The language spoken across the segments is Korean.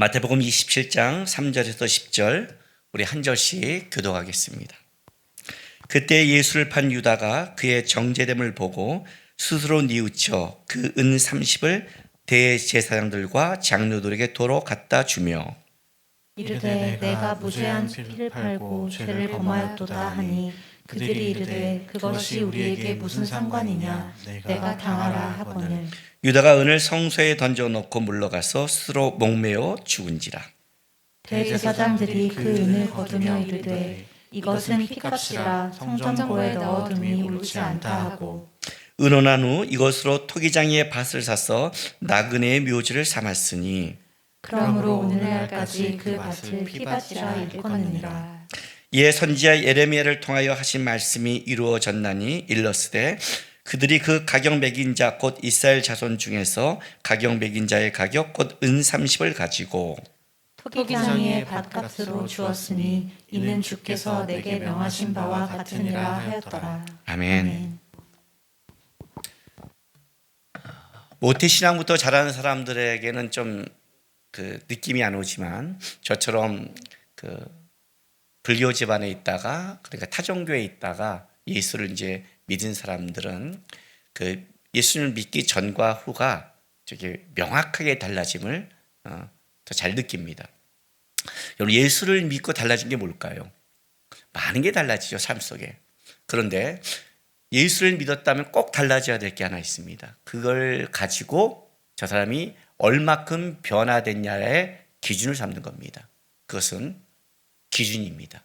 마태복음 27장 3절에서 10절 우리 한 절씩 교독하겠습니다. 그때 예수를 판 유다가 그의 정죄됨을 보고 스스로 뉘우쳐 그 은 30을 대제사장들과 장로들에게 도로 갖다 주며 이르되 내가 무죄한 피를 팔고 죄를 범하였도다 하니 그들이 이르되 그것이 우리에게 무슨 상관이냐 내가 당하라 하거늘 유다가 은을 성소에 던져놓고 물러가서 스스로 목매어 죽은지라. 대제사장들이 그 은을 거두며 이르되 이것은 피값이라 성전고에 넣어둠이 옳지 않다 하고 은혼한 후 이것으로 토기장이의 밭을 사서 나그네의 묘지를 삼았으니 그러므로 오늘날까지 그 밭을 피밭이라 일컫느니라. 이에 선지자 예레미야를 통하여 하신 말씀이 이루어졌나니 일렀으되 그들이 그 가격 매긴 자 곧 이스라엘 자손 중에서 가격 매긴 자의 가격 곧 은 30을 가지고 토기장이의 밭값으로 주었으니 이는 주께서 내게 명하신 바와 같으니라 하였더라. 아멘. 모태신앙부터 자라는 사람들에게는 좀 그 느낌이 안 오지만 저처럼 그 불교 집안에 있다가 그러니까 타종교에 있다가 예수를 이제 믿은 사람들은 그 예수님을 믿기 전과 후가 되게 명확하게 달라짐을 더 잘 느낍니다. 여러분 예수를 믿고 달라진 게 뭘까요? 많은 게 달라지죠, 삶 속에. 그런데 예수를 믿었다면 꼭 달라져야 될 게 하나 있습니다. 그걸 가지고 저 사람이 얼마큼 변화됐냐의 기준을 삼는 겁니다. 그것은 기준입니다.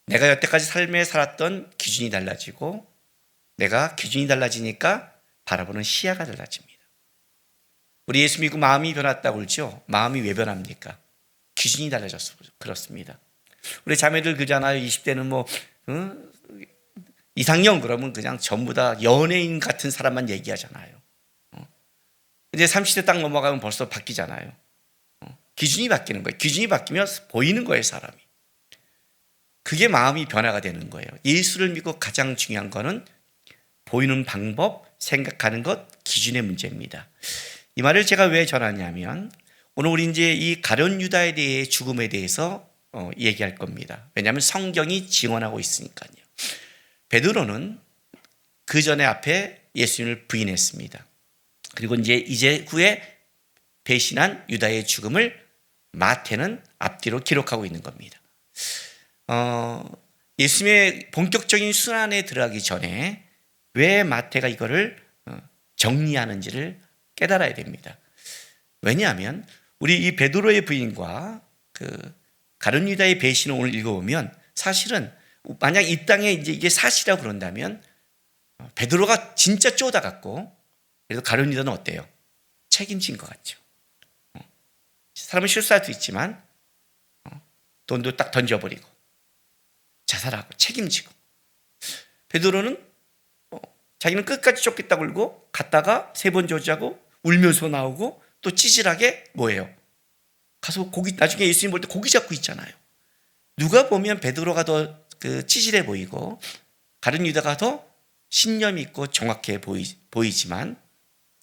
내가 여태까지 삶에 살았던 기준이 달라지고 내가 기준이 달라지니까 바라보는 시야가 달라집니다. 우리 예수 믿고 마음이 변했다고 그러죠. 마음이 왜 변합니까? 기준이 달라져서 그렇습니다. 우리 자매들 그잖아요. 20대는 뭐 이상형 그러면 그냥 전부 다 연예인 같은 사람만 얘기하잖아요. 이제 30대 딱 넘어가면 벌써 바뀌잖아요. 기준이 바뀌는 거예요. 기준이 바뀌면 보이는 거예요, 사람이. 그게 마음이 변화가 되는 거예요. 예수를 믿고 가장 중요한 거는 보이는 방법, 생각하는 것, 기준의 문제입니다. 이 말을 제가 왜 전하냐면 오늘 우리 이제 이 가룟 유다에 대해 죽음에 대해서 얘기할 겁니다. 왜냐하면 성경이 증언하고 있으니까요. 베드로는 그 전에 앞에 예수님을 부인했습니다. 그리고 이제 후에 배신한 유다의 죽음을 마태는 앞뒤로 기록하고 있는 겁니다. 예수님의 본격적인 순환에 들어가기 전에 왜 마태가 이거를 정리하는지를 깨달아야 됩니다. 왜냐하면 우리 이 베드로의 부인과 그 가룟 유다의 배신을 오늘 읽어보면 사실은 만약 이 땅에 이제 이게 사실이라고 그런다면 베드로가 진짜 쪼다갔고 그래서 가룟 유다는 어때요? 책임진 것 같죠. 사람은 실수할 수 있지만 돈도 딱 던져버리고 자살하고 책임지고 베드로는 자기는 끝까지 쫓겠다고 그러고 갔다가 3번 저지하고 울면서 나오고 또 찌질하게 뭐예요? 가서 고기 나중에 예수님 볼 때 고기 잡고 있잖아요. 누가 보면 베드로가 더 그 찌질해 보이고 가룟 유다가 더 신념 있고 정확해 보이지만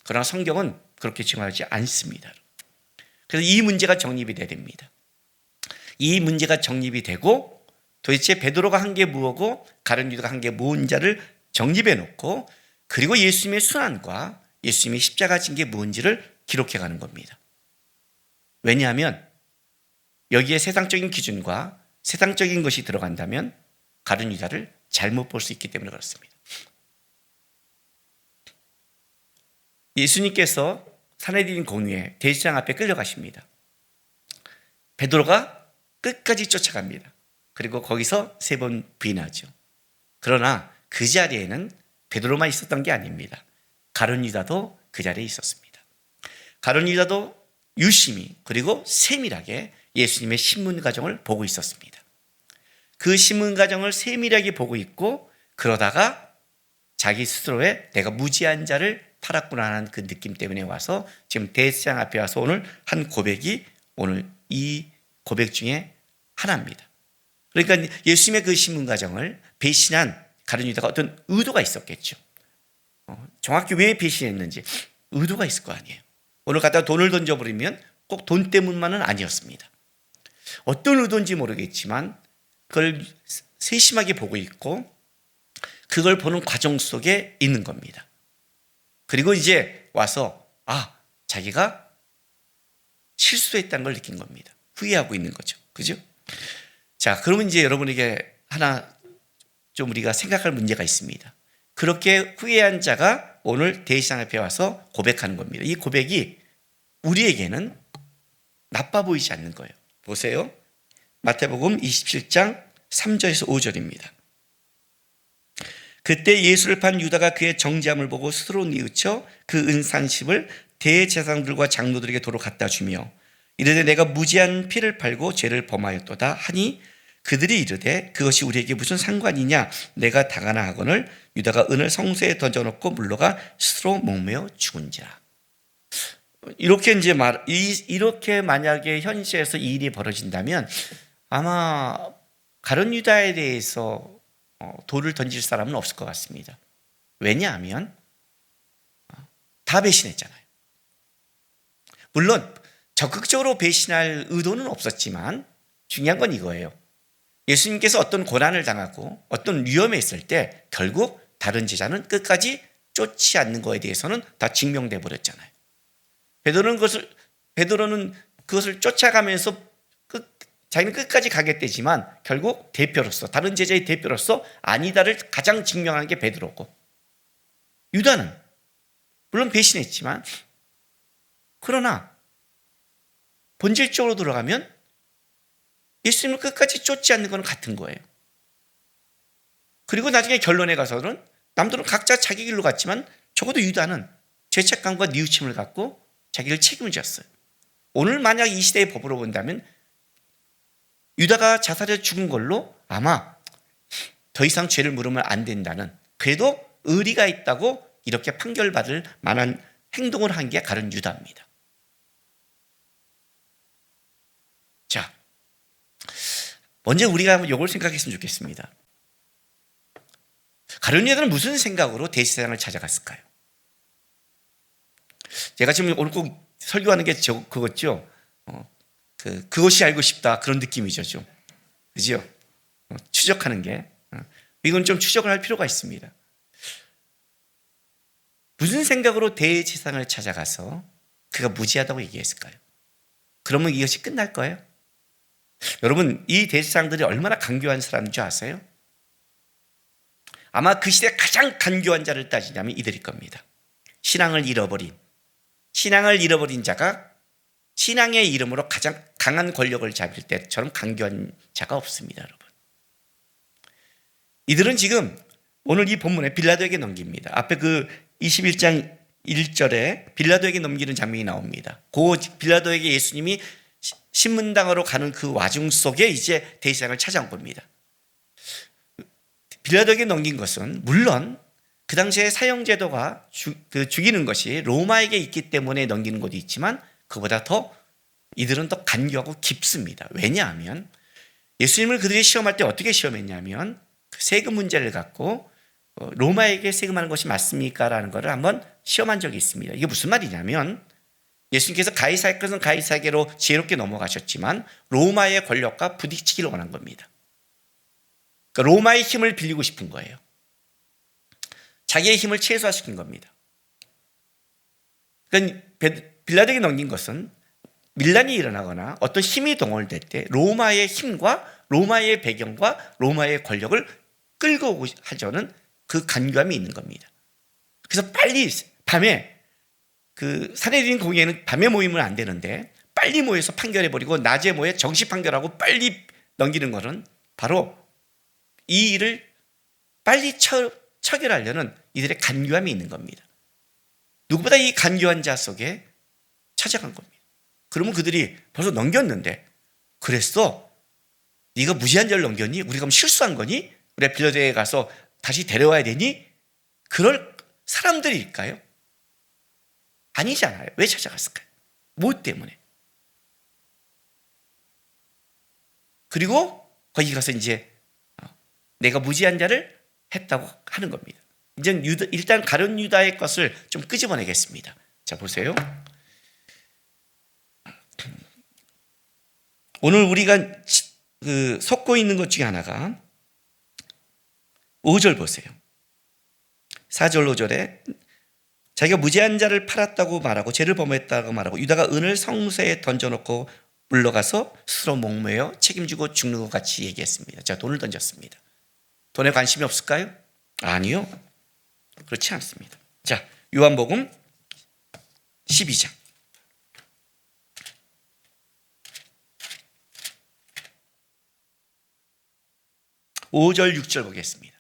그러나 성경은 그렇게 증언하지 않습니다. 그래서 이 문제가 정립이 돼야 됩니다. 이 문제가 정립이 되고 도대체 베드로가 한 게 뭐고 가룟 유다가 한 게 뭔지를 정립해 놓고 그리고 예수님의 순환과 예수님의 십자가 진 게 뭔지를 기록해 가는 겁니다. 왜냐하면 여기에 세상적인 기준과 세상적인 것이 들어간다면 가룟 유다를 잘못 볼 수 있기 때문에 그렇습니다. 예수님께서 산헤드린 공회에 대제사장 앞에 끌려가십니다. 베드로가 끝까지 쫓아갑니다. 그리고 거기서 3번 부인하죠. 그러나 그 자리에는 베드로만 있었던 게 아닙니다. 가룟 유다도 그 자리에 있었습니다. 가룟 유다도 유심히 그리고 세밀하게 예수님의 신문 과정을 보고 있었습니다. 그 신문 과정을 세밀하게 보고 있고 그러다가 자기 스스로의 내가 무지한 자를 팔았구나 하는 그 느낌 때문에 와서 지금 대제사장 앞에 와서 오늘 한 고백이 오늘 이 고백 중에 하나입니다. 그러니까 예수님의 그 신문 과정을 배신한 가룟 유다가 어떤 의도가 있었겠죠. 정확히 왜 배신했는지 의도가 있을 거 아니에요. 오늘 갖다가 돈을 던져버리면 꼭 돈 때문만은 아니었습니다. 어떤 의도인지 모르겠지만 그걸 세심하게 보고 있고 그걸 보는 과정 속에 있는 겁니다. 그리고 이제 와서 자기가 실수했다는 걸 느낀 겁니다. 후회하고 있는 거죠. 그죠? 자, 그러면 이제 여러분에게 하나 좀 우리가 생각할 문제가 있습니다. 그렇게 후회한 자가 오늘 대제사장 앞에 와서 고백하는 겁니다. 이 고백이 우리에게는 나빠 보이지 않는 거예요. 보세요. 마태복음 27장 3절에서 5절입니다. 그때 예수를 판 유다가 그의 정죄함을 보고 스스로 뉘우쳐 그 은산십을 대제사장들과 장로들에게 도로 갖다 주며 이르되 내가 무지한 피를 팔고 죄를 범하였도다 하니 그들이 이르되 그것이 우리에게 무슨 상관이냐 내가 당하나 하거늘 유다가 은을 성소에 던져놓고 물러가 스스로 목매어 죽은지라. 이렇게 이제 이렇게 만약에 현실에서 이 일이 벌어진다면 아마 가룟 유다에 대해서 돌을 던질 사람은 없을 것 같습니다. 왜냐하면 다 배신했잖아요. 물론 적극적으로 배신할 의도는 없었지만 중요한 건 이거예요. 예수님께서 어떤 고난을 당하고 어떤 위험에 있을 때 결국 다른 제자는 끝까지 쫓지 않는 거에 대해서는 다 증명돼 버렸잖아요. 베드로는 그것을 쫓아가면서 자기는 끝까지 가겠대지만 결국 대표로서 다른 제자의 대표로서 아니다를 가장 증명한 게 베드로고 유다는 물론 배신했지만 그러나 본질적으로 들어가면 예수님을 끝까지 쫓지 않는 건 같은 거예요. 그리고 나중에 결론에 가서는 남들은 각자 자기 길로 갔지만 적어도 유다는 죄책감과 뉘우침을 갖고 자기를 책임을 졌어요. 오늘 만약 이 시대의 법으로 본다면 유다가 자살해 죽은 걸로 아마 더 이상 죄를 물으면 안 된다는 그래도 의리가 있다고 이렇게 판결받을 만한 행동을 한 게 가룟 유다입니다. 자, 먼저 우리가 한번 이걸 생각했으면 좋겠습니다. 가룟 유다는 무슨 생각으로 대제사장을 찾아갔을까요? 제가 지금 오늘 꼭 설교하는 게 그거죠. 그것이 알고 싶다 그런 느낌이죠, 좀. 그죠? 추적하는 게. 이건 좀 추적을 할 필요가 있습니다. 무슨 생각으로 대제사장을 찾아가서 그가 무지하다고 얘기했을까요? 그러면 이것이 끝날 거예요? 여러분, 이 대제사장들이 얼마나 간교한 사람인 줄 아세요? 아마 그 시대 가장 간교한 자를 따지자면 이들일 겁니다. 신앙을 잃어버린 자가 신앙의 이름으로 가장 강한 권력을 잡을 때처럼 간교한 자가 없습니다, 여러분. 이들은 지금 오늘 이 본문에 빌라도에게 넘깁니다. 앞에 그 21장 1절에 빌라도에게 넘기는 장면이 나옵니다. 그 빌라도에게 예수님이 신문당으로 가는 그 와중 속에 이제 대제사장을 찾아온 겁니다. 빌라도에게 넘긴 것은 물론 그 당시에 사형제도가 죽이는 것이 로마에게 있기 때문에 넘기는 것도 있지만 그보다 더 이들은 더 간교하고 깊습니다. 왜냐하면 예수님을 그들이 시험할 때 어떻게 시험했냐면 세금 문제를 갖고 로마에게 세금하는 것이 맞습니까? 라는 것을 한번 시험한 적이 있습니다. 이게 무슨 말이냐면 예수님께서 가이사의 것은 가이사에게로 지혜롭게 넘어가셨지만 로마의 권력과 부딪히기를 원한 겁니다. 그러니까 로마의 힘을 빌리고 싶은 거예요. 자기의 힘을 최소화시킨 겁니다. 그러니까 빌라도에게 넘긴 것은 밀란이 일어나거나 어떤 힘이 동원될 때 로마의 힘과 로마의 배경과 로마의 권력을 끌고 오고 하자는 그 간교함이 있는 겁니다. 그래서 빨리 밤에 그 산헤드린 공회는 밤에 모이면 안 되는데 빨리 모여서 판결해버리고 낮에 모여 정시 판결하고 빨리 넘기는 것은 바로 이 일을 빨리 처결하려는 이들의 간교함이 있는 겁니다. 누구보다 이 간교한 자 속에 찾아간 겁니다. 그러면 그들이 벌써 넘겼는데 그랬어? 네가 무지한 자를 넘겼니? 우리가 그럼 실수한 거니? 우리가 빌라도에 가서 다시 데려와야 되니? 그럴 사람들일까요? 아니잖아요. 왜 찾아갔을까요? 뭐 때문에? 그리고 거기 가서 이제 내가 무지한 자를 했다고 하는 겁니다. 이제 일단 가룟 유다의 것을 좀 끄집어내겠습니다. 자, 보세요. 오늘 우리가 속고 있는 것 중에 하나가 5절 보세요. 4절 5절에 자기가 무죄한 자를 팔았다고 말하고 죄를 범했다고 말하고 유다가 은을 성소에 던져놓고 물러가서 스스로 목매어 책임지고 죽는 것 같이 얘기했습니다. 제가 돈을 던졌습니다. 돈에 관심이 없을까요? 아니요. 그렇지 않습니다. 자, 요한복음 12장. (5절) (6절) 보겠습니다.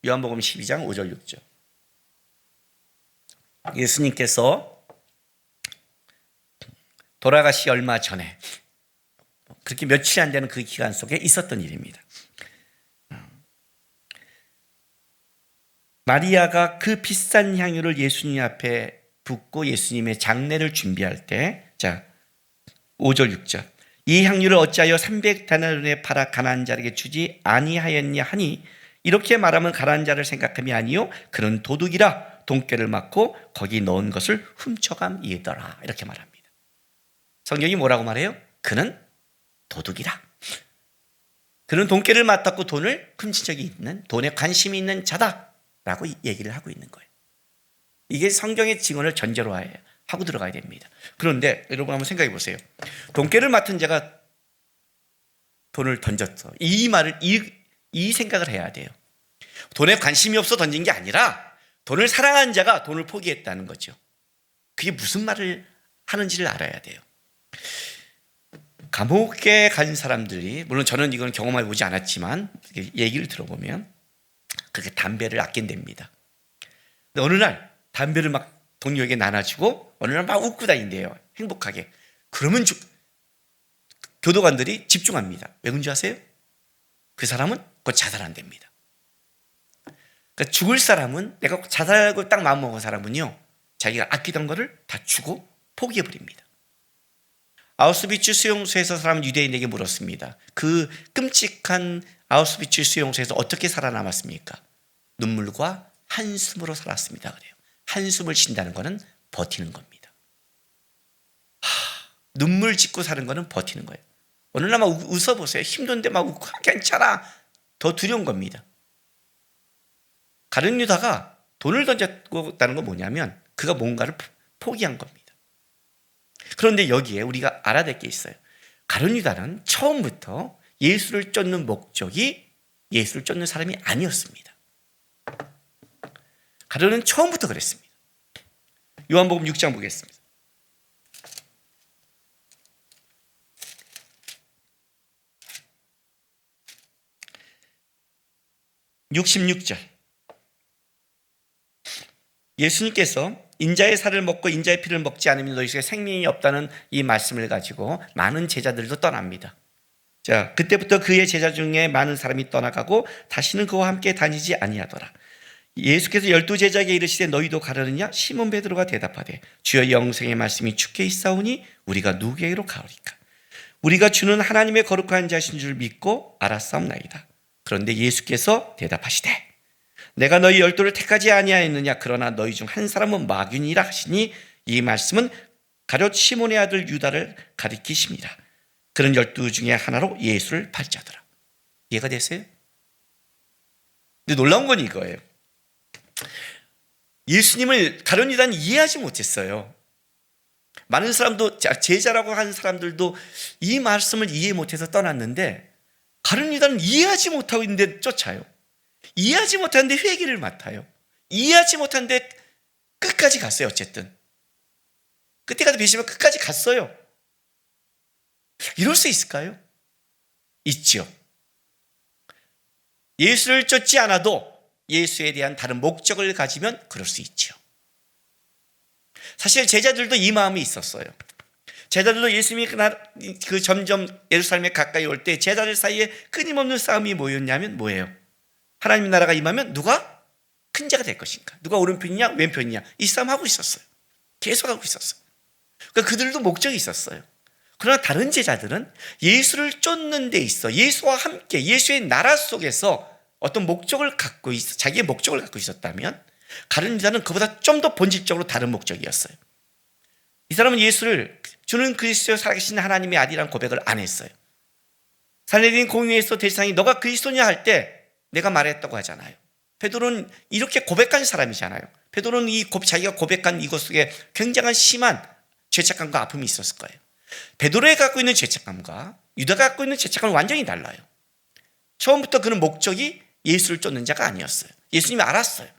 요한복음 12장 5절 6절. 예수님께서 돌아가시 얼마 전에, 그렇게 며칠이 안 되는 그 기간 속에 있었던 일입니다. 마리아가 그 비싼 향유를 예수님 앞에 붓고 예수님의 장례를 준비할 때, 자, 5절 6절. 이 향유를 어찌하여 300데나리온에 팔아 가난한 자에게 주지 아니하였냐 하니, 이렇게 말하면 가난한 자를 생각함이 아니요 그는 도둑이라 돈꾀를 맞고 거기 넣은 것을 훔쳐감이더라. 이렇게 말합니다. 성경이 뭐라고 말해요? 그는 도둑이라. 그는 돈꾀를 맡았고 돈을 훔친 적이 있는, 돈에 관심이 있는 자다라고 얘기를 하고 있는 거예요. 이게 성경의 증언을 전제로 하고 들어가야 됩니다. 그런데 여러분 한번 생각해 보세요. 돈꾀를 맡은 자가 돈을 던졌어. 이 말을 이 생각을 해야 돼요. 돈에 관심이 없어 던진 게 아니라 돈을 사랑한 자가 돈을 포기했다는 거죠. 그게 무슨 말을 하는지를 알아야 돼요. 감옥에 간 사람들이, 물론 저는 이건 경험해 보지 않았지만 얘기를 들어보면 그렇게 담배를 아낀답니다. 근데 어느 날 담배를 막 동료에게 나눠주고 어느 날 막 웃고 다닌대요. 행복하게. 그러면 교도관들이 집중합니다. 왜 그런지 아세요? 그 사람은 곧 자살한답니다. 그러니까 죽을 사람은, 내가 자살하고 딱 마음먹은 사람은요, 자기가 아끼던 거를 다 주고 포기해버립니다. 아우슈비츠 수용소에서 사람은 유대인에게 물었습니다. 그 끔찍한 아우슈비츠 수용소에서 어떻게 살아남았습니까? 눈물과 한숨으로 살았습니다. 그래요. 한숨을 쉰다는 것은 버티는 겁니다. 눈물 짓고 사는 것은 버티는 거예요. 어느 날 막 웃어보세요. 힘든데 막 웃고 괜찮아. 더 두려운 겁니다. 가룟 유다가 돈을 던졌다는 건 뭐냐면 그가 뭔가를 포기한 겁니다. 그런데 여기에 우리가 알아야 될 게 있어요. 가룟 유다는 처음부터 예수를 쫓는 목적이 예수를 쫓는 사람이 아니었습니다. 가룟은 처음부터 그랬습니다. 요한복음 6장 보겠습니다. 66절. 예수님께서 인자의 살을 먹고 인자의 피를 먹지 않으면 너희에게 생명이 없다는 이 말씀을 가지고 많은 제자들도 떠납니다. 자, 그때부터 그의 제자 중에 많은 사람이 떠나가고 다시는 그와 함께 다니지 아니하더라. 예수께서 12제자에게 이르시되 너희도 가려느냐? 시몬 베드로가 대답하되 주여 영생의 말씀이 주께 있사오니 우리가 누구에게로 가오리까? 우리가 주는 하나님의 거룩한 자신 줄 믿고 알았사옵나이다. 그런데 예수께서 대답하시되 내가 너희 12를 택하지 아니하였느냐? 그러나 너희 중 한 사람은 마귀니라 하시니 이 말씀은 가룟 시몬의 아들 유다를 가리키십니다. 그는 12 중에 하나로 예수를 팔자더라. 이해가 되세요? 근데 놀라운 건 이거예요. 예수님을 가룟 유다는 이해하지 못했어요. 많은 사람도, 제자라고 하는 사람들도 이 말씀을 이해 못해서 떠났는데 가룟 유다는 이해하지 못하고 있는데 쫓아요. 이해하지 못하는데 회개를 맡아요. 이해하지 못하는데 끝까지 갔어요. 어쨌든 그때 가서 배신하면 끝까지 갔어요. 이럴 수 있을까요? 있죠. 예수를 쫓지 않아도 예수에 대한 다른 목적을 가지면 그럴 수 있죠. 사실 제자들도 이 마음이 있었어요. 제자들도 예수님이 점점 예루살렘에 가까이 올 때 제자들 사이에 끊임없는 싸움이 뭐였냐면 뭐예요? 하나님 나라가 임하면 누가 큰 자가 될 것인가? 누가 오른편이냐 왼편이냐? 이 싸움 하고 있었어요. 계속 하고 있었어요. 그러니까 그들도 목적이 있었어요. 그러나 다른 제자들은 예수를 쫓는 데 있어 예수와 함께 예수의 나라 속에서 어떤 목적을 갖고 자기의 목적을 갖고 있었다면 가룟 유다는 그보다 좀 더 본질적으로 다른 목적이었어요. 이 사람은 예수를 주는 그리스도 살아계신 하나님의 아들이라는 고백을 안 했어요. 산헤드린 공회에서 대상이 너가 그리스도냐 할 때 내가 말했다고 하잖아요. 베드로는 이렇게 고백한 사람이잖아요. 베드로는 자기가 고백한 이것 속에 굉장한 심한 죄책감과 아픔이 있었을 거예요. 베드로가 갖고 있는 죄책감과 유다가 갖고 있는 죄책감은 완전히 달라요. 처음부터 그는 목적이 예수를 쫓는 자가 아니었어요. 예수님이 알았어요.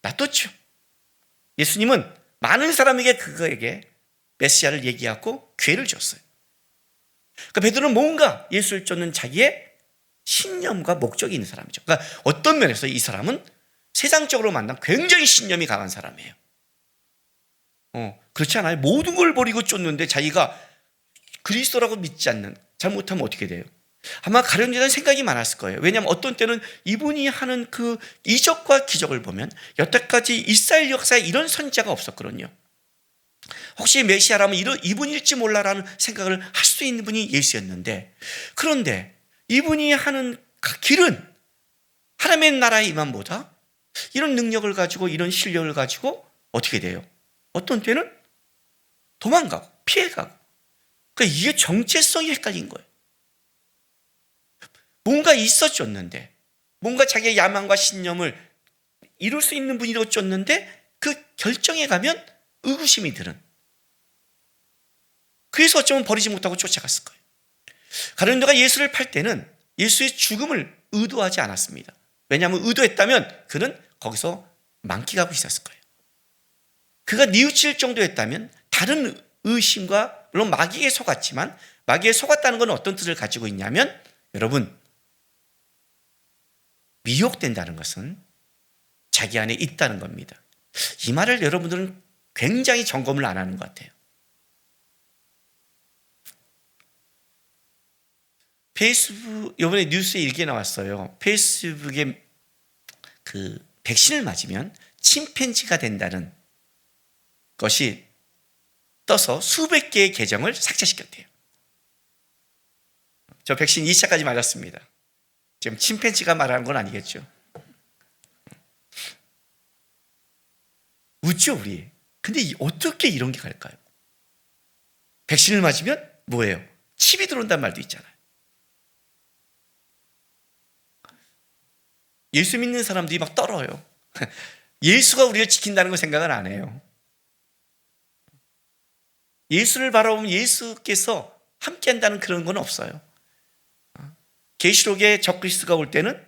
놔뒀죠. 예수님은 많은 사람에게 그거에게 메시아를 얘기하고 기회를 줬어요. 그러니까 베드로는 뭔가 예수를 쫓는 자기의 신념과 목적이 있는 사람이죠. 그러니까 어떤 면에서 이 사람은 세상적으로 만난 굉장히 신념이 강한 사람이에요. 그렇지 않아요? 모든 걸 버리고 쫓는데 자기가 그리스도라고 믿지 않는, 잘못하면 어떻게 돼요? 아마 가룟유다는 생각이 많았을 거예요. 왜냐하면 어떤 때는 이분이 하는 그 이적과 기적을 보면 여태까지 이스라엘 역사에 이런 선지자가 없었거든요. 혹시 메시아라면 이분일지 몰라라는 생각을 할 수 있는 분이 예수였는데, 그런데 이분이 하는 길은 하나님의 나라의 임함보다 이런 능력을 가지고 이런 실력을 가지고 어떻게 돼요? 어떤 때는 도망가고 피해가고. 그러니까 이게 정체성이 헷갈린 거예요. 뭔가 있어졌는데, 뭔가 자기의 야망과 신념을 이룰 수 있는 분이라고 쫓는데 그 결정에 가면 의구심이 드는. 그래서 어쩌면 버리지 못하고 쫓아갔을 거예요. 가룟유다가 예수를 팔 때는 예수의 죽음을 의도하지 않았습니다. 왜냐하면 의도했다면 그는 거기서 만끽하고 있었을 거예요. 그가 뉘우칠 정도였다면 다른 의심과, 물론 마귀에 속았지만 마귀에 속았다는 건 어떤 뜻을 가지고 있냐면, 여러분, 미혹된다는 것은 자기 안에 있다는 겁니다. 이 말을 여러분들은 굉장히 점검을 안 하는 것 같아요. 페이스북, 이번에 뉴스에 이렇게 나왔어요. 페이스북에 그 백신을 맞으면 침팬지가 된다는 것이 떠서 수백 개의 계정을 삭제시켰대요. 저 백신 2차까지 맞았습니다. 지금 침팬지가 말하는 건 아니겠죠. 웃죠, 우리. 근데 어떻게 이런 게 갈까요? 백신을 맞으면 뭐예요? 칩이 들어온다는 말도 있잖아요. 예수 믿는 사람들이 막 떨어요. 예수가 우리를 지킨다는 거 생각은 안 해요. 예수를 바라보면 예수께서 함께 한다는 그런 건 없어요. 계시록에 적그리스도가 올 때는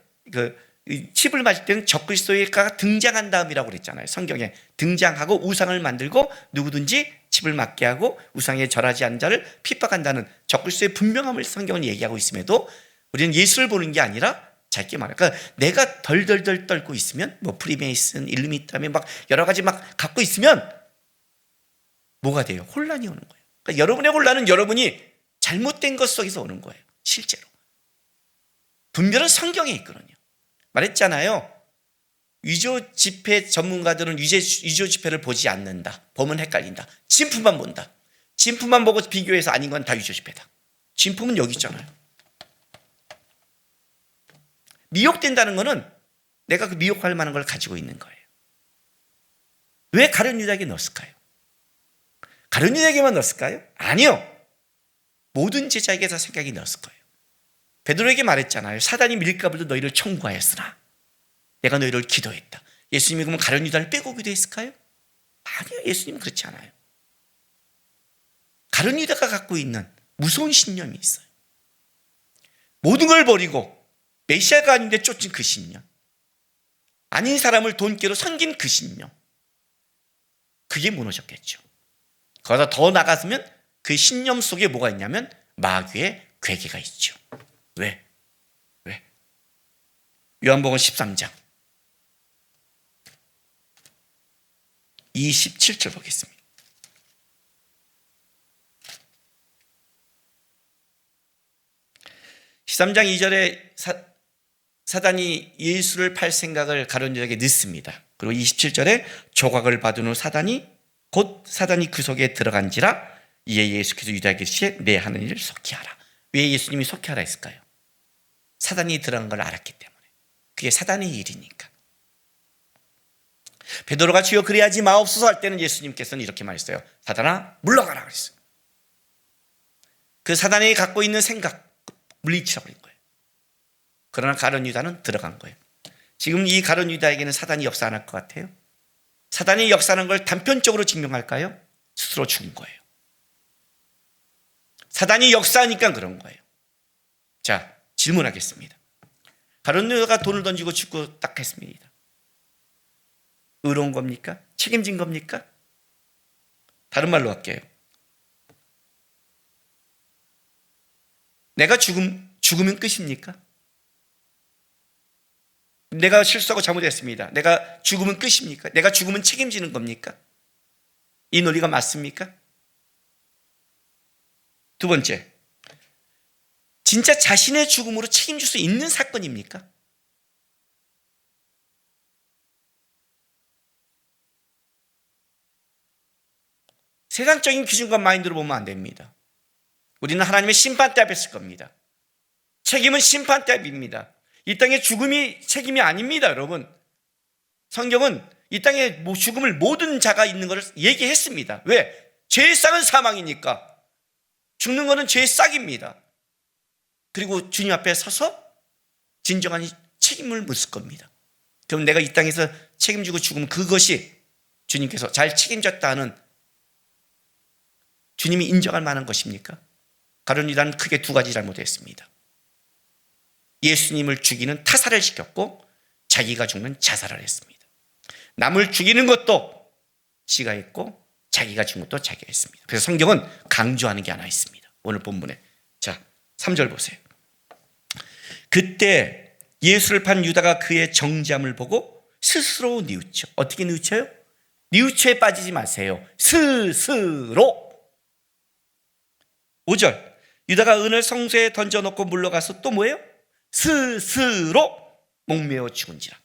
칩을 맞을 때는 적그리스도가 등장한 다음이라고 그랬잖아요. 성경에 등장하고 우상을 만들고 누구든지 칩을 맞게 하고 우상에 절하지 않은 자를 핍박한다는 적그리스도의 분명함을 성경은 얘기하고 있음에도 우리는 예수를 보는 게 아니라 짧게 말해. 그러니까 내가 덜덜덜 떨고 있으면, 뭐 프리메이슨, 일루미나티 막 여러 가지 막 갖고 있으면 뭐가 돼요? 혼란이 오는 거예요. 그러니까 여러분의 혼란은 여러분이 잘못된 것 속에서 오는 거예요. 실제로. 분별은 성경에 있거든요. 말했잖아요. 위조 지폐 전문가들은 위조 지폐를 보지 않는다. 보면 헷갈린다. 진품만 본다. 진품만 보고 비교해서 아닌 건 다 위조 지폐다. 진품은 여기 있잖아요. 미혹된다는 것은 내가 그 미혹할 만한 걸 가지고 있는 거예요. 왜 가룟유다에게 넣었을까요? 가룟유다에게만 넣었을까요? 아니요. 모든 제자에게 다 생각이 넣었을 거예요. 베드로에게 말했잖아요. 사단이 밀가부도 너희를 청구하였으나 내가 너희를 기도했다. 예수님이 그러면 가룟유다를 빼고 기도했을까요? 아니요. 예수님은 그렇지 않아요. 가룟유다가 갖고 있는 무서운 신념이 있어요. 모든 걸 버리고 메시아가 아닌데 쫓은 그 신념, 아닌 사람을 돈깨로 섬긴 그 신념, 그게 무너졌겠죠. 거기다 더 나갔으면 그 신념 속에 뭐가 있냐면 마귀의 괴계가 있죠. 왜? 요한복음 13장 27절 보겠습니다. (13장 2절에) 사단이 예수를 팔 생각을 가룟유다에게 넣습니다. 그리고 27절에 조각을 받은 후 사단이 그 속에 들어간지라 이에 예수께서 유다에게 이르시되 내 하는 일을 속히 하라. 왜 예수님이 속히 하라 했을까요? 사단이 들어간 걸 알았기 때문에. 그게 사단의 일이니까. 베드로가 주여 그리하지 마옵소서 할 때는 예수님께서는 이렇게 말했어요. 사단아 물러가라 그랬어요. 그 사단이 갖고 있는 생각 물리쳐버린 거예요. 그러나 가룟 유다는 들어간 거예요. 지금 이 가룟 유다에게는 사단이 역사 안 할 것 같아요? 사단이 역사하는 걸 단편적으로 증명할까요? 스스로 죽은 거예요. 사단이 역사하니까 그런 거예요. 자, 질문하겠습니다. 가룟 유다가 돈을 던지고 죽고 딱 했습니다. 의로운 겁니까? 책임진 겁니까? 다른 말로 할게요. 내가 죽으면 끝입니까? 내가 실수하고 잘못했습니다. 내가 죽으면 끝입니까? 내가 죽으면 책임지는 겁니까? 이 논리가 맞습니까? 두 번째, 진짜 자신의 죽음으로 책임질 수 있는 사건입니까? 세상적인 기준과 마인드로 보면 안 됩니다. 우리는 하나님의 심판대 앞에 있을 겁니다. 책임은 심판대 앞입니다. 이 땅의 죽음이 책임이 아닙니다, 여러분. 성경은 이 땅에 죽음을 모든 자가 있는 것을 얘기했습니다. 왜? 죄의 싹은 사망이니까. 죽는 것은 죄의 싹입니다. 그리고 주님 앞에 서서 진정한 책임을 묻을 겁니다. 그럼 내가 이 땅에서 책임지고 죽으면 그것이 주님께서 잘 책임졌다 하는 주님이 인정할 만한 것입니까? 가룟 유다는 크게 두 가지 잘못했습니다. 예수님을 죽이는 타살을 시켰고 자기가 죽는 자살을 했습니다. 남을 죽이는 것도 지가 했고 자기가 죽은 것도 자기가 했습니다. 그래서 성경은 강조하는 게 하나 있습니다. 오늘 본문에. 자, 3절 보세요. 그때 예수를 판 유다가 그의 정죄함을 보고 스스로 뉘우쳐. 어떻게 뉘우쳐요? 뉘우쳐에 빠지지 마세요. 스스로. 5절. 유다가 은을 성소에 던져놓고 물러가서 또 뭐예요? 스스로 목매어 죽은지라.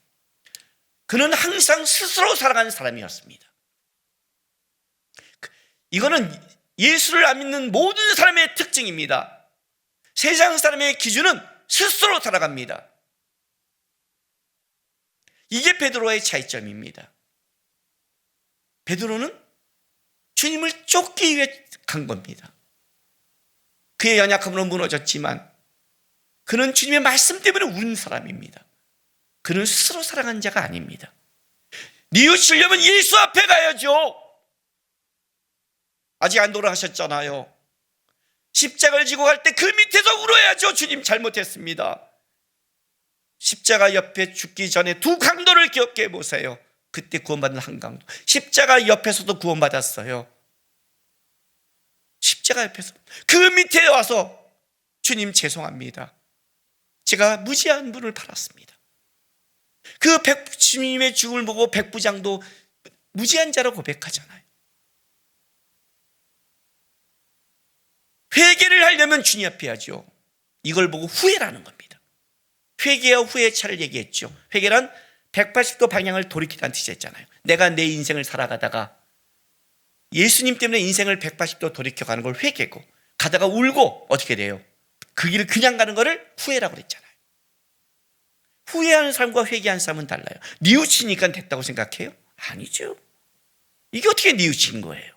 그는 항상 스스로 살아가는 사람이었습니다. 이거는 예수를 안 믿는 모든 사람의 특징입니다. 세상 사람의 기준은 스스로 살아갑니다. 이게 베드로의 차이점입니다. 베드로는 주님을 쫓기 위해 간 겁니다. 그의 연약함으로 무너졌지만 그는 주님의 말씀 때문에 운 사람입니다. 그는 스스로 살아간 자가 아닙니다. 뉘우치려면 예수 앞에 가야죠. 아직 안 돌아가셨잖아요. 십자가를 지고 갈 때 그 밑에서 울어야죠. 주님 잘못했습니다. 십자가 옆에 죽기 전에 두 강도를 기억해 보세요. 그때 구원받은 한 강도. 십자가 옆에서도 구원받았어요. 십자가 옆에서 그 밑에 와서 주님 죄송합니다. 제가 무지한 분을 팔았습니다. 그 주님의 죽음을 보고 백부장도 무지한 자로 고백하잖아요. 회개를 하려면 주님 앞에 하죠. 이걸 보고 후회라는 겁니다. 회개와 후회의 차를 얘기했죠. 회개란 180도 방향을 돌이키다는 뜻이었잖아요. 내가 내 인생을 살아가다가 예수님 때문에 인생을 180도 돌이켜가는 걸 회개고, 가다가 울고 어떻게 돼요? 그 길을 그냥 가는 거를 후회라고 그랬잖아요. 후회하는 사람과 회개하는 사람은 달라요. 뉘우치니까 됐다고 생각해요? 아니죠. 이게 어떻게 뉘우친 거예요?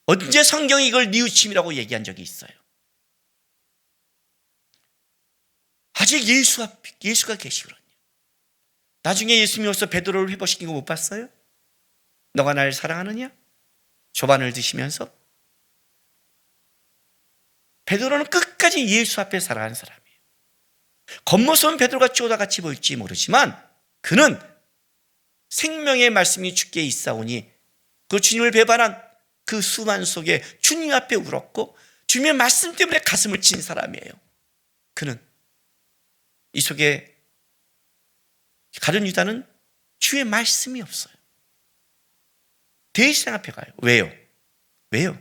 언제 성경이 이걸 뉘우침이라고 얘기한 적이 있어요? 아직 예수가 계시거든요. 나중에 예수님이 와서 베드로를 회복시킨 거 못 봤어요? 너가 나를 사랑하느냐? 조반을 드시면서. 베드로는 끝까지 예수 앞에 살아가는 사람이에요. 겉모습은 베드로가 쪼다같이 보일지 모르지만 그는 생명의 말씀이 주께 있사오니 그 주님을 배반한 그 수만 속에 주님 앞에 울었고 주님의 말씀 때문에 가슴을 친 사람이에요. 그는 이 속에 가룟 유다는 주의 말씀이 없어요. 대제사장 앞에 가요. 왜요?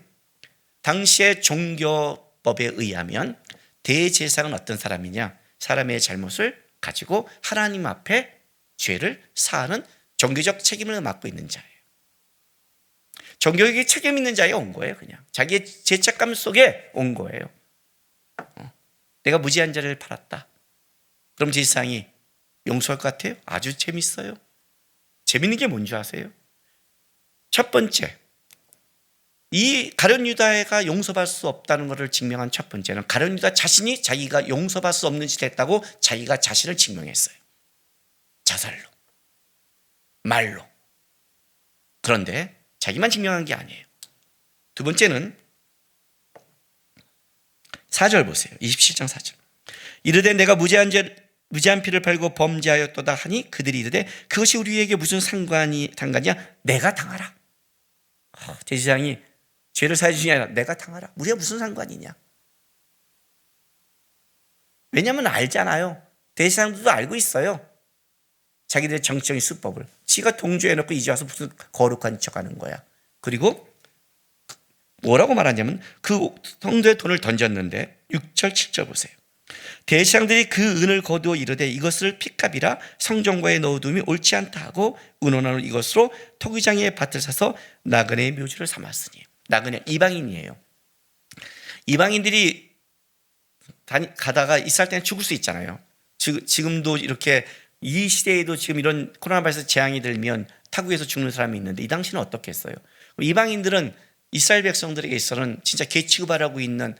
당시의 종교법에 의하면 대제사장은 어떤 사람이냐? 사람의 잘못을 가지고 하나님 앞에 죄를 사하는 종교적 책임을 맡고 있는 자예요. 종교적인 책임 있는 자에 온 거예요. 그냥 자기의 죄책감 속에 온 거예요. 내가 무지한 자를 팔았다. 그럼 제사장이 용서할 것 같아요? 아주 재밌어요. 재밌는 게 뭔지 아세요? 첫 번째, 이 가룟 유다가 용서받을 수 없다는 것을 증명한 첫 번째는 가룟 유다 자신이 자기가 용서받을 수 없는 짓을 했다고 자기가 자신을 증명했어요. 자살로, 말로. 그런데 자기만 증명한 게 아니에요. 두 번째는 4절 보세요. 27장 4절. 이르되 내가 무죄한 피를 팔고 범죄하였도다 하니 그들이 이르되 그것이 우리에게 무슨 상관이냐? 내가 당하라. 제사장이 죄를 사해 주냐 아니라 내가 당하라. 우리가 무슨 상관이냐? 왜냐하면 알잖아요. 대제사장들도 알고 있어요. 자기들의 정치적인 수법을. 지가 동조해놓고 이제 와서 무슨 거룩한 척하는 거야. 그리고 뭐라고 말하냐면 그 성도의 돈을 던졌는데 6절 7절 보세요. 대제사장들이 그 은을 거두어 이르되 이것을 핏값이라 성전과에 넣어둠이 옳지 않다 하고 의논하는 이것으로 토기장의 밭을 사서 나그네의 묘지를 삼았으니. 나그네 이방인이에요. 이방인들이 가다가 이스라엘 때는 죽을 수 있잖아요. 지금도 이렇게 이 시대에도 지금 이런 코로나 바이러스 재앙이 들면 타국에서 죽는 사람이 있는데 이 당시는 어떻게 했어요? 이방인들은 이스라엘 백성들에게 있어서는 진짜 개 취급하라고 있는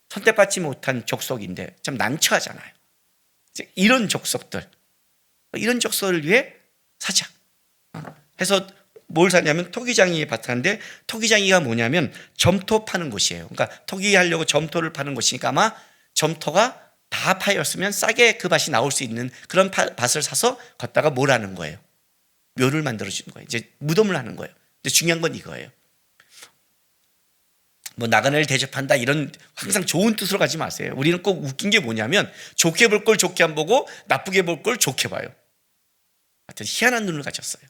선택받지 못한 족속인데 참 난처하잖아요. 이런 족속들, 이런 족속을 위해 사자 해서 뭘 사냐면 토기장이의 밭인데 토기장이가 뭐냐면 점토 파는 곳이에요. 그러니까 토기하려고 점토를 파는 곳이니까 아마 점토가 다 파였으면 싸게 그 밭이 나올 수 있는 그런 밭을 사서 걷다가 뭘 하는 거예요? 묘를 만들어주는 거예요. 이제 무덤을 하는 거예요. 근데 중요한 건 이거예요. 뭐 나그네를 대접한다 이런 항상 좋은 뜻으로 가지 마세요. 우리는 꼭 웃긴 게 뭐냐면 좋게 볼 걸 좋게 안 보고 나쁘게 볼 걸 좋게 봐요. 하여튼 희한한 눈을 가졌어요.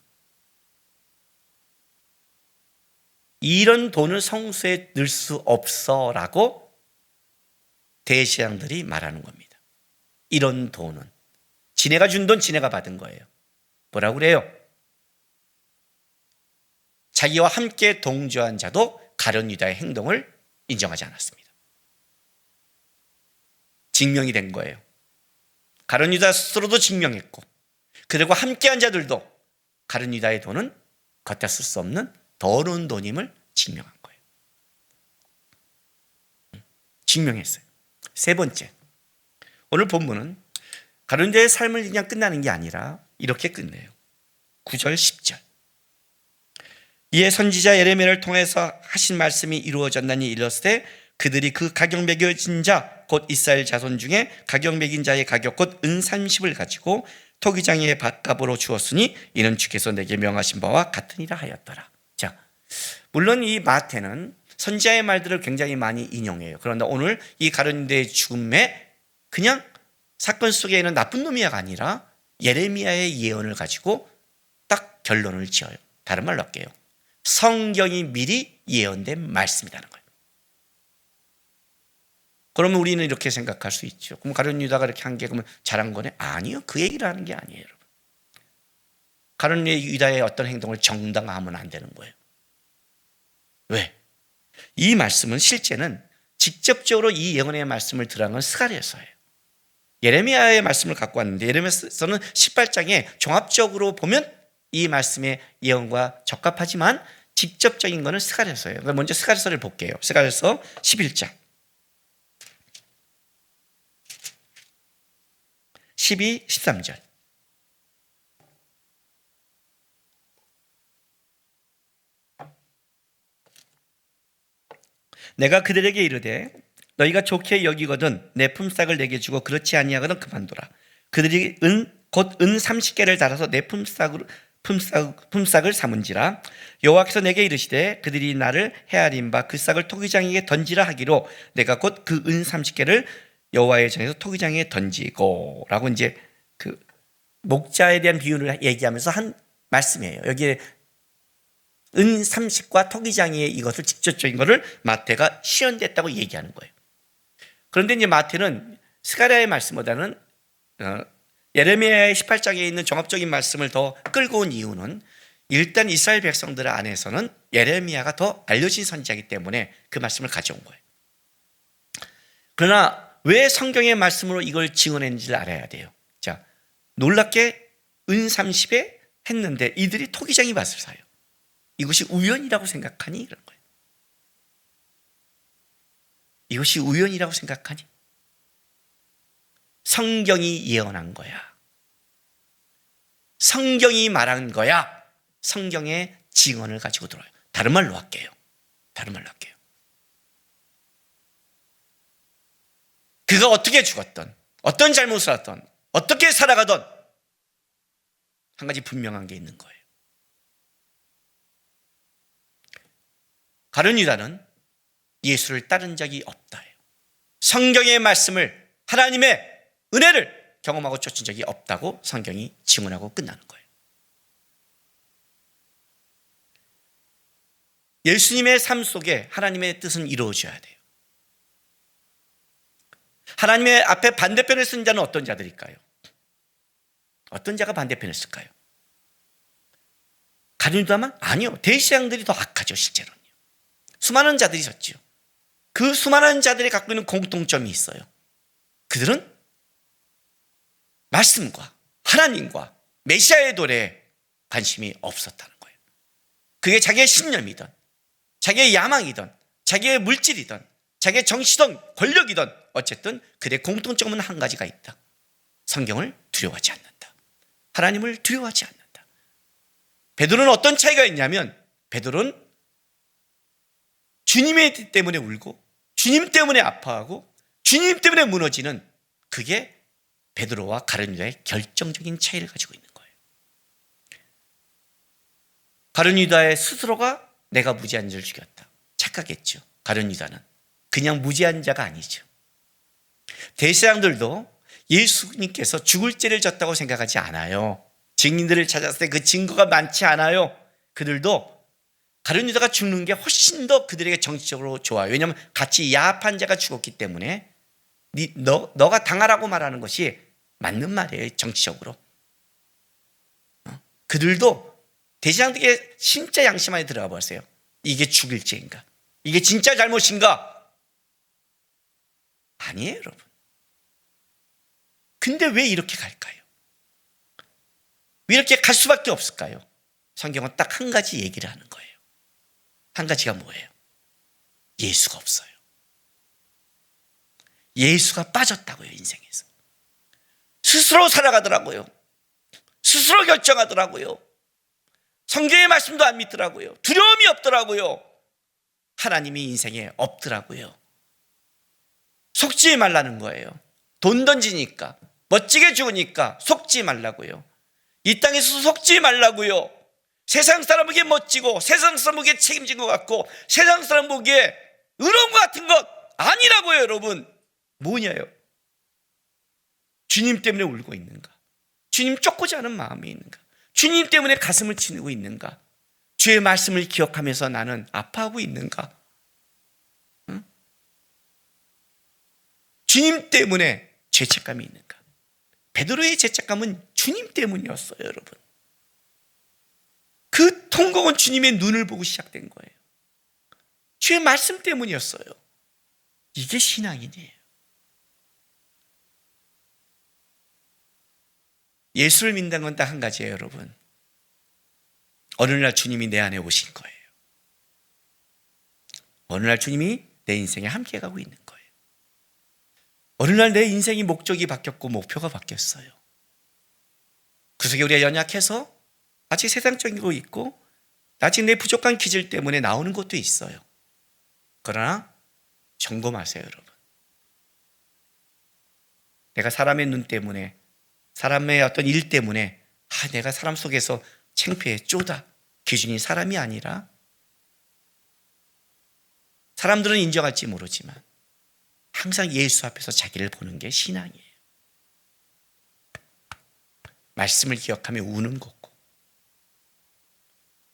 이런 돈을 성수에 넣을 수 없어라고 대제사장들이 말하는 겁니다. 이런 돈은 지네가 준 돈 지네가 받은 거예요. 뭐라고 그래요? 자기와 함께 동조한 자도 가룟 유다의 행동을 인정하지 않았습니다. 증명이 된 거예요. 가룟 유다 스스로도 증명했고 그들과 함께한 자들도 가룟 유다의 돈은 걷다 쓸 수 없는 더러운 돈임을 증명한 거예요. 증명했어요. 세 번째, 오늘 본문은 가룟 유다의 삶을 그냥 끝나는 게 아니라 이렇게 끝내요. 9절 10절. 이에 선지자 예레미야를 통해서 하신 말씀이 이루어졌나니 이르시되 그들이 그 가격 매겨진 자 곧 이스라엘 자손 중에 가격 매긴 자의 가격 곧 은 30을 가지고 토기장의 밭값으로 주었으니 이는 주께서 내게 명하신 바와 같으니라 하였더라. 자, 물론 이 마태는 선지자의 말들을 굉장히 많이 인용해요. 그런데 오늘 이 가룟 유다의 죽음에 그냥 사건 속에 있는 나쁜 놈이야가 아니라 예레미야의 예언을 가지고 딱 결론을 지어요. 다른 말로 할게요. 성경이 미리 예언된 말씀이라는 거예요. 그러면 우리는 이렇게 생각할 수 있죠. 그럼 가룟 유다가 이렇게 한 게 그러면 잘한 거네? 아니요. 그 얘기를 하는 게 아니에요, 여러분. 가룟 유다의 어떤 행동을 정당화하면 안 되는 거예요. 왜? 이 말씀은 실제는 직접적으로 이 예언의 말씀을 들은 건 스가랴서예요. 예레미야의 말씀을 갖고 왔는데 예레미야서는 18장에 종합적으로 보면 이 말씀의 예언과 적합하지만 직접적인 것은 스가랴서예요. 먼저 스가랴서를 볼게요. 스가랴서 11장 12, 13절. 내가 그들에게 이르되 너희가 좋게 여기거든 내 품삯을 내게 주고 그렇지 아니하거든 그만둬라. 그들이 곧 은 30개를 달아서 내 품삯을 삼은지라. 여호와께서 내게 이르시되 그들이 나를 헤아린 바 그 싹을 토기장에게 던지라 하기로 내가 곧 그 은 30개를 여호와의 전에서 토기장에 던지고 라고 이제 그 목자에 대한 비유를 얘기하면서 한 말씀이에요. 여기에 은 30과 토기장의 이것을 직접적인 것을 마태가 시연됐다고 얘기하는 거예요. 그런데 이제 마태는 스가랴의 말씀보다는 예레미야의 18장에 있는 종합적인 말씀을 더 끌고 온 이유는 일단 이스라엘 백성들 안에서는 예레미야가 더 알려진 선지자이기 때문에 그 말씀을 가져온 거예요. 그러나 왜 성경의 말씀으로 이걸 증언했는지를 알아야 돼요. 자, 놀랍게 은 30에 했는데 이들이 토기장이 밭을 사요. 이것이 우연이라고 생각하니? 이런 거예요. 이것이 우연이라고 생각하니? 성경이 예언한 거야. 성경이 말한 거야. 성경의 증언을 가지고 들어요. 다른 말로 할게요. 그가 어떻게 죽었던, 어떤 잘못을 했던, 어떻게 살아가던 한 가지 분명한 게 있는 거예요. 가룟 유다는 예수를 따른 적이 없다. 성경의 말씀을, 하나님의 은혜를 경험하고 쫓은 적이 없다고 성경이 증언하고 끝나는 거예요. 예수님의 삶 속에 하나님의 뜻은 이루어져야 돼요. 하나님의 앞에 반대편을 쓴 자는 어떤 자들일까요? 어떤 자가 반대편을 쓸까요? 가룟 유다만? 아니요. 대제사장들이 더 악하죠, 실제로는요. 수많은 자들이 섰죠. 그 수많은 자들이 갖고 있는 공통점이 있어요. 그들은 말씀과 하나님과 메시아의 도래에 관심이 없었다는 거예요. 그게 자기의 신념이든 자기의 야망이든 자기의 물질이든 자기의 정치든 권력이든 어쨌든 그들의 공통점은 한 가지가 있다. 성경을 두려워하지 않는다. 하나님을 두려워하지 않는다. 베드로는 어떤 차이가 있냐면 베드로는 주님 때문에 울고 주님 때문에 아파하고 주님 때문에 무너지는, 그게 베드로와 가룟 유다의 결정적인 차이를 가지고 있는 거예요. 가룟 유다의 스스로가 내가 무지한 자를 죽였다 착각했죠. 가룟 유다는 그냥 무지한 자가 아니죠. 대제사장들도 예수님께서 죽을 죄를 졌다고 생각하지 않아요. 증인들을 찾았을 때 그 증거가 많지 않아요. 그들도 가룟 유다가 죽는 게 훨씬 더 그들에게 정치적으로 좋아요. 왜냐하면 같이 야합한 자가 죽었기 때문에 너가 당하라고 말하는 것이 맞는 말이에요, 정치적으로. 그들도 대제사장들에게 진짜 양심 안에 들어가 보세요. 이게 죽일 죄인가? 이게 진짜 잘못인가? 아니에요, 여러분. 근데 왜 이렇게 갈까요? 왜 이렇게 갈 수밖에 없을까요? 성경은 딱 한 가지 얘기를 하는 거예요. 한 가지가 뭐예요? 예수가 없어요. 예수가 빠졌다고요, 인생에서. 스스로 살아가더라고요. 스스로 결정하더라고요. 성경의 말씀도 안 믿더라고요. 두려움이 없더라고요. 하나님이 인생에 없더라고요. 속지 말라는 거예요. 돈 던지니까, 멋지게 죽으니까 속지 말라고요. 이 땅에서 속지 말라고요. 세상 사람 보기에 멋지고 세상 사람 보기에 책임진 것 같고 세상 사람 보기에 의로운 것 같은 것 아니라고요, 여러분. 뭐냐요? 주님 때문에 울고 있는가? 주님 쫓고자 하는 마음이 있는가? 주님 때문에 가슴을 치누고 있는가? 주의 말씀을 기억하면서 나는 아파하고 있는가? 응? 주님 때문에 죄책감이 있는가? 베드로의 죄책감은 주님 때문이었어요, 여러분. 그 통곡은 주님의 눈을 보고 시작된 거예요. 주의 말씀 때문이었어요. 이게 신앙이에요. 예수를 믿는 건 딱 한 가지예요, 여러분. 어느 날 주님이 내 안에 오신 거예요. 어느 날 주님이 내 인생에 함께 가고 있는 거예요. 어느 날 내 인생이 목적이 바뀌었고 목표가 바뀌었어요. 그 속에 우리가 연약해서 아직 세상적인 거 있고 아직 내 부족한 기질 때문에 나오는 것도 있어요. 그러나 점검하세요, 여러분. 내가 사람의 눈 때문에, 사람의 어떤 일 때문에 내가 사람 속에서 창피해, 쪼다. 기준이 사람이 아니라 사람들은 인정할지 모르지만 항상 예수 앞에서 자기를 보는 게 신앙이에요. 말씀을 기억하며 우는 거고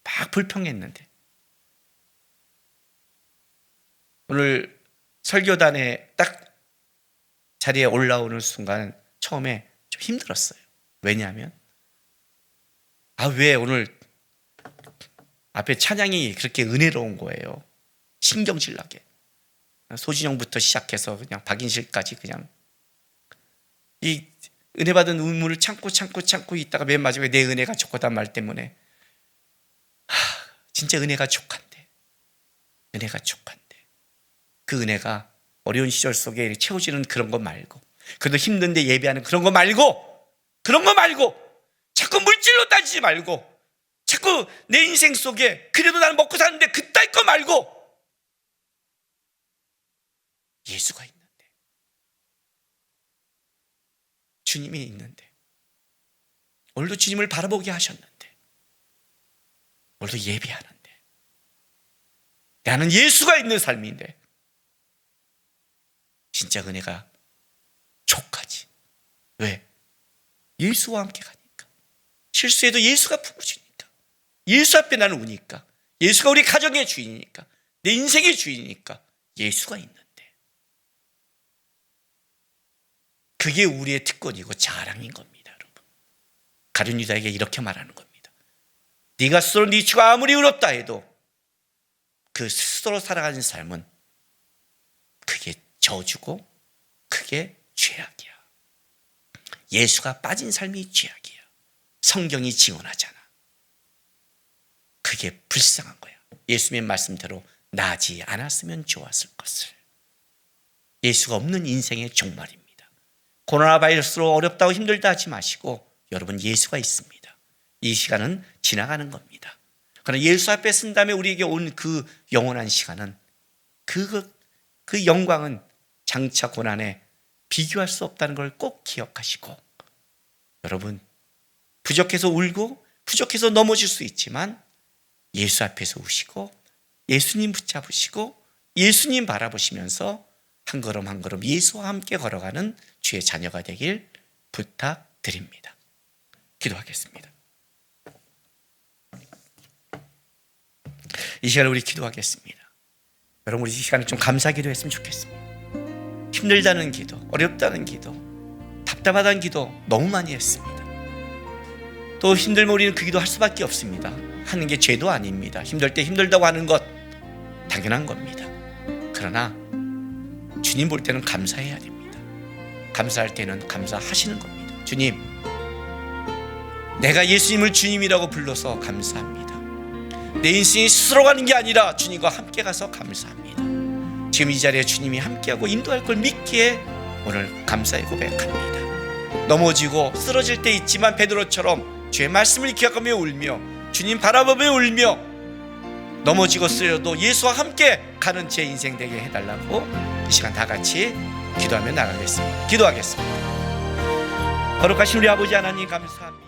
막 불평했는데 오늘 설교단에 딱 자리에 올라오는 순간 처음에 좀 힘들었어요. 왜냐하면 왜 오늘 앞에 찬양이 그렇게 은혜로운 거예요. 신경질 나게. 소진영부터 시작해서 그냥 박인실까지 그냥 이 은혜 받은 의무를 참고 있다가 맨 마지막에 내 은혜가 족하단 말 때문에 진짜 은혜가 족한데, 은혜가 족한데 그 은혜가 어려운 시절 속에 채워지는 그런 거 말고, 그래도 힘든데 예배하는 그런 거 말고, 자꾸 물질로 따지지 말고, 자꾸 내 인생 속에 그래도 나는 먹고 사는데 그따위 거 말고, 예수가 있는데, 주님이 있는데, 오늘도 주님을 바라보게 하셨는데, 오늘도 예배하는데, 나는 예수가 있는 삶인데 진짜 은혜가 족하지. 왜? 예수와 함께 가니까. 실수해도 예수가 품어주니까, 예수 앞에 나는 우니까, 예수가 우리 가정의 주인이니까, 내 인생의 주인이니까 예수가 있는데, 그게 우리의 특권이고 자랑인 겁니다. 여러분, 가룟 유다에게 이렇게 말하는 겁니다. 네가 스스로 네 주가 아무리 의롭다 해도 그 스스로 살아가는 삶은 그게 저주고 그게 죄악이야. 예수가 빠진 삶이 죄악이야. 성경이 증언하잖아. 그게 불쌍한 거야. 예수님의 말씀대로 나지 않았으면 좋았을 것을. 예수가 없는 인생의 종말입니다. 코로나 바이러스로 어렵다고 힘들다 하지 마시고, 여러분 예수가 있습니다. 이 시간은 지나가는 겁니다. 그러나 예수 앞에 쓴 다음에 우리에게 온 그 영원한 시간은, 그 영광은 장차 고난에 비교할 수 없다는 걸 꼭 기억하시고, 여러분 부족해서 울고 부족해서 넘어질 수 있지만 예수 앞에서 우시고 예수님 붙잡으시고 예수님 바라보시면서 한 걸음 한 걸음 예수와 함께 걸어가는 주의 자녀가 되길 부탁드립니다. 기도하겠습니다. 이 시간에 우리 기도하겠습니다. 여러분, 우리 이 시간에 좀 감사기도 했으면 좋겠습니다. 힘들다는 기도, 어렵다는 기도, 답답하다는 기도 너무 많이 했습니다. 또 힘들면 우리는 그 기도 할 수밖에 없습니다. 하는 게 죄도 아닙니다. 힘들 때 힘들다고 하는 것 당연한 겁니다. 그러나 주님 볼 때는 감사해야 됩니다. 감사할 때는 감사하시는 겁니다. 주님, 내가 예수님을 주님이라고 불러서 감사합니다. 내 인생이 스스로 가는 게 아니라 주님과 함께 가서 감사합니다. 지금 이 자리에 주님이 함께하고 인도할 걸 믿기에 오늘 감사의 고백합니다. 넘어지고 쓰러질 때 있지만 베드로처럼 주의 말씀을 기억하며 울며 주님 바라보며 울며, 넘어지고 쓰여도 예수와 함께 가는 제 인생 되게 해달라고 이 시간 다 같이 기도하며 나가겠습니다. 기도하겠습니다. 거룩하신 우리 아버지 하나님, 감사합니다.